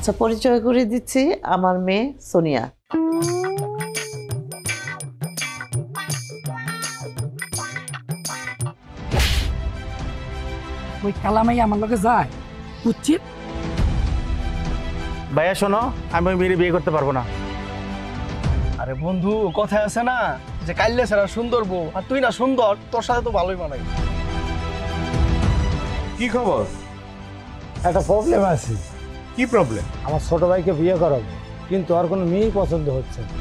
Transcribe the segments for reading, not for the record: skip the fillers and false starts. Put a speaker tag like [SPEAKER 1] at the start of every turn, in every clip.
[SPEAKER 1] আচ্ছা, পরিচয় করে দিচ্ছি, আমার মেয়ে সোনিয়া।
[SPEAKER 2] ওই কালামাই আমার লগে যায় বুঝছি।
[SPEAKER 3] ভাইয়া শোনো, আমি ওই মেয়ের বিয়ে করতে পারবো না।
[SPEAKER 4] আরে বন্ধু, কথায় আছে না যে কাইলে ছাড়া সুন্দর বউ, আর তুই না সুন্দর, তোর সাথে তো ভালোই মানাই।
[SPEAKER 3] কি খবর?
[SPEAKER 5] একটা প্রবলেম আছে।
[SPEAKER 3] কি প্রবলেম?
[SPEAKER 5] আমার ছোট ভাইকে বিয়ে করাবো, কিন্তু আর কোনো মেয়েই পছন্দ হচ্ছে না।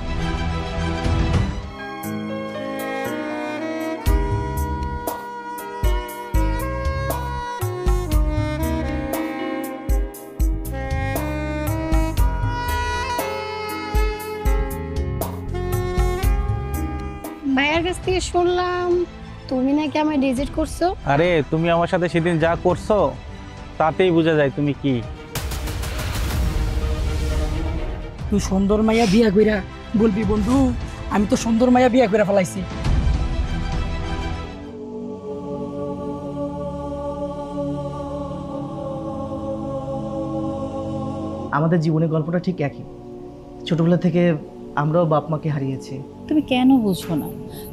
[SPEAKER 6] ভাইয়ার কাছ থেকে শুনলাম তুমি নাকি আমায় রিজেক্ট করছো।
[SPEAKER 3] আরে তুমি আমার সাথে সেদিন যা করছো তাতেই বোঝা যায় তুমি কি।
[SPEAKER 2] তুই সুন্দর মাইয়া বিয়া কইরা বলবি বন্ধু আমি তো সুন্দর মাইয়া বিয়া কইরা ফেলাইছি।
[SPEAKER 7] আমাদের জীবনের গল্পটা ঠিক একই। ছোটবেলা থেকে আমরাও বাপ মাকে হারিয়েছি।
[SPEAKER 8] তুমি কেন বুঝো না?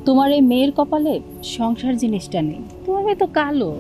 [SPEAKER 8] তোমার এই মেয়ের কপালে সংসার জিনিসটা নেই। তোমার মেয়ে তো কালো।